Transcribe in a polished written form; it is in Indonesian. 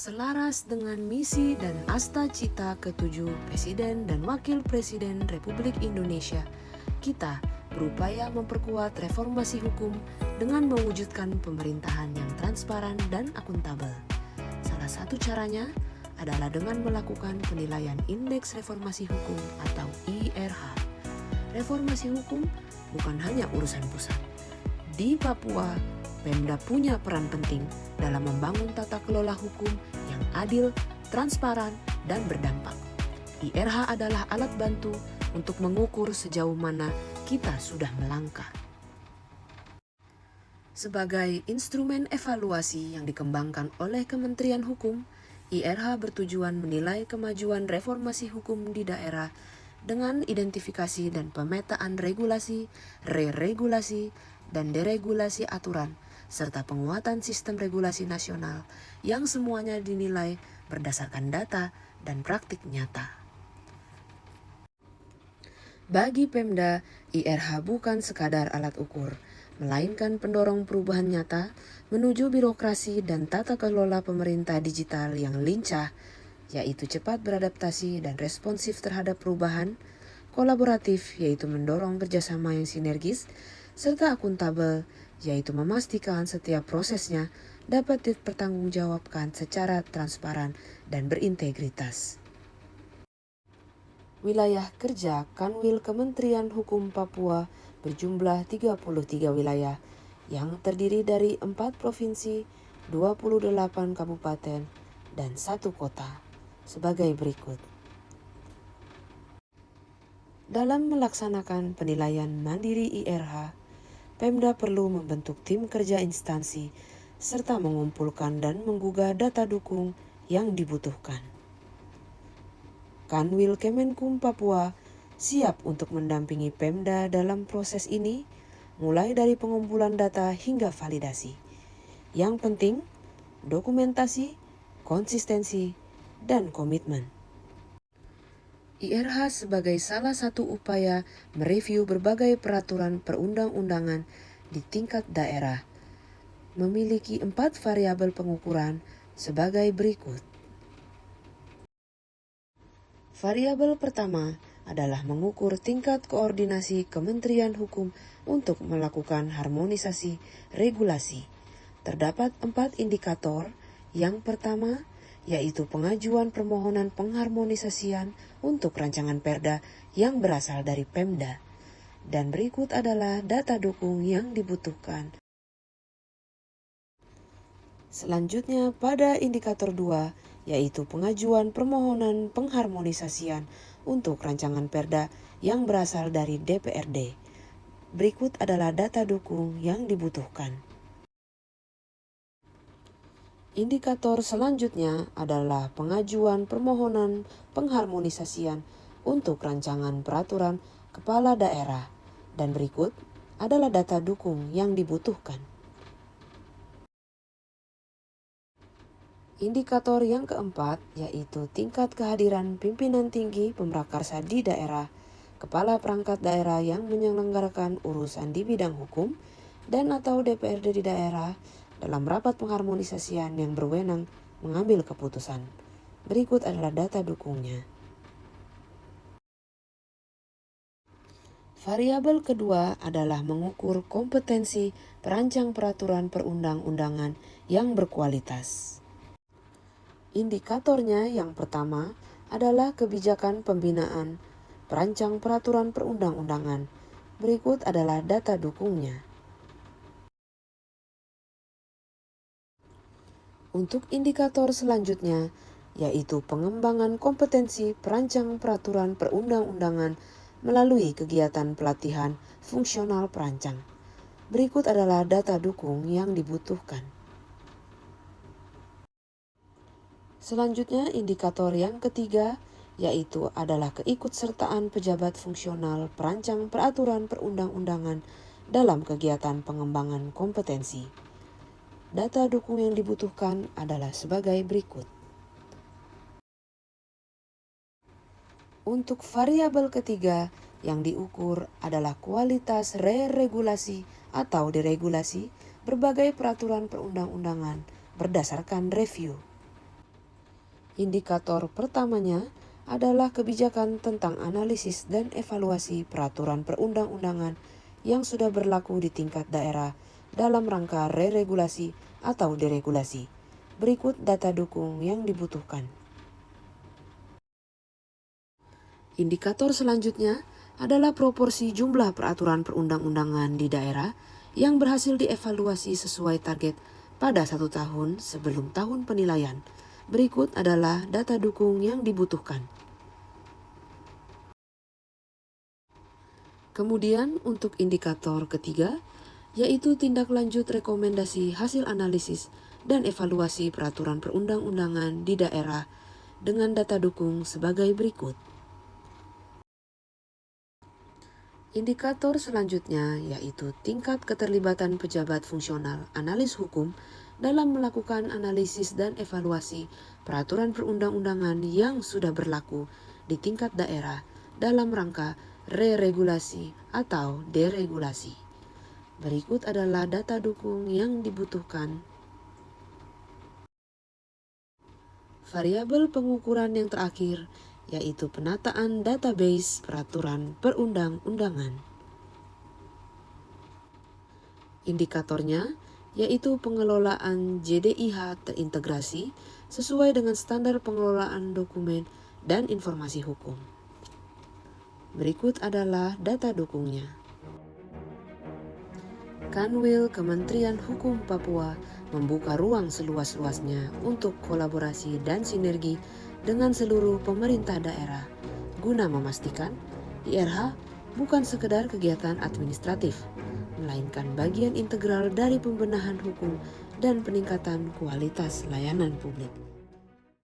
Selaras dengan misi dan asta cita ke-7 Presiden dan Wakil Presiden Republik Indonesia, kita berupaya memperkuat reformasi hukum dengan mewujudkan pemerintahan yang transparan dan akuntabel. Salah satu caranya adalah dengan melakukan penilaian Indeks Reformasi Hukum atau IRH. Reformasi hukum bukan hanya urusan pusat. Di Papua, Pemda punya peran penting dalam membangun tata kelola hukum yang adil, transparan, dan berdampak. IRH adalah alat bantu untuk mengukur sejauh mana kita sudah melangkah. Sebagai instrumen evaluasi yang dikembangkan oleh Kementerian Hukum, IRH bertujuan menilai kemajuan reformasi hukum di daerah dengan identifikasi dan pemetaan regulasi, re-regulasi, dan deregulasi aturan, serta penguatan sistem regulasi nasional yang semuanya dinilai berdasarkan data dan praktik nyata. Bagi Pemda, IRH bukan sekadar alat ukur, melainkan pendorong perubahan nyata menuju birokrasi dan tata kelola pemerintah digital yang lincah, yaitu cepat beradaptasi dan responsif terhadap perubahan, kolaboratif yaitu mendorong kerjasama yang sinergis, serta akuntabel yaitu memastikan setiap prosesnya dapat dipertanggungjawabkan secara transparan dan berintegritas. Wilayah kerja Kanwil Kementerian Hukum Papua berjumlah 33 wilayah yang terdiri dari 4 provinsi, 28 kabupaten, dan 1 kota sebagai berikut. Dalam melaksanakan penilaian mandiri IRH, Pemda perlu membentuk tim kerja instansi serta mengumpulkan dan menggugah data dukung yang dibutuhkan. Kanwil Kemenkum Papua siap untuk mendampingi Pemda dalam proses ini, mulai dari pengumpulan data hingga validasi. Yang penting, dokumentasi, konsistensi, dan komitmen. IRH sebagai salah satu upaya mereview berbagai peraturan perundang-undangan di tingkat daerah memiliki 4 variabel pengukuran sebagai berikut. Variabel pertama adalah mengukur tingkat koordinasi Kementerian Hukum untuk melakukan harmonisasi regulasi. Terdapat 4 indikator. Yang pertama, yaitu pengajuan permohonan pengharmonisasian untuk rancangan perda yang berasal dari Pemda. Dan berikut adalah data dukung yang dibutuhkan. Selanjutnya pada indikator 2, yaitu pengajuan permohonan pengharmonisasian untuk rancangan perda yang berasal dari DPRD. Berikut adalah data dukung yang dibutuhkan. Indikator selanjutnya adalah pengajuan permohonan pengharmonisasian untuk rancangan peraturan kepala daerah, dan berikut adalah data dukung yang dibutuhkan. Indikator yang keempat yaitu tingkat kehadiran pimpinan tinggi pemrakarsa di daerah, kepala perangkat daerah yang menyelenggarakan urusan di bidang hukum, dan atau DPRD di daerah dalam rapat pengharmonisasian yang berwenang mengambil keputusan. Berikut adalah data dukungnya. Variabel kedua adalah mengukur kompetensi perancang peraturan perundang-undangan yang berkualitas. Indikatornya yang pertama adalah kebijakan pembinaan perancang peraturan perundang-undangan. Berikut adalah data dukungnya. Untuk indikator selanjutnya, yaitu pengembangan kompetensi perancang peraturan perundang-undangan melalui kegiatan pelatihan fungsional perancang. Berikut adalah data dukung yang dibutuhkan. Selanjutnya, indikator yang ketiga, yaitu adalah keikutsertaan pejabat fungsional perancang peraturan perundang-undangan dalam kegiatan pengembangan kompetensi. Data dukung yang dibutuhkan adalah sebagai berikut. Untuk variabel ketiga yang diukur adalah kualitas re-regulasi atau deregulasi berbagai peraturan perundang-undangan berdasarkan review. Indikator pertamanya adalah kebijakan tentang analisis dan evaluasi peraturan perundang-undangan yang sudah berlaku di tingkat daerah dalam rangka re-regulasi atau deregulasi. Berikut data dukung yang dibutuhkan. Indikator selanjutnya adalah proporsi jumlah peraturan perundang-undangan di daerah yang berhasil dievaluasi sesuai target pada 1 tahun sebelum tahun penilaian. Berikut adalah data dukung yang dibutuhkan. Kemudian untuk indikator ketiga, yaitu tindak lanjut rekomendasi hasil analisis dan evaluasi peraturan perundang-undangan di daerah dengan data dukung sebagai berikut. Indikator selanjutnya yaitu tingkat keterlibatan pejabat fungsional analis hukum dalam melakukan analisis dan evaluasi peraturan perundang-undangan yang sudah berlaku di tingkat daerah dalam rangka re-regulasi atau deregulasi. Berikut adalah data dukung yang dibutuhkan. Variabel pengukuran yang terakhir yaitu penataan database peraturan perundang-undangan. Indikatornya yaitu pengelolaan JDIH terintegrasi sesuai dengan standar pengelolaan dokumen dan informasi hukum. Berikut adalah data dukungnya. Kanwil Kementerian Hukum Papua membuka ruang seluas-luasnya untuk kolaborasi dan sinergi dengan seluruh pemerintah daerah guna memastikan IRH bukan sekedar kegiatan administratif, melainkan bagian integral dari pembenahan hukum dan peningkatan kualitas layanan publik.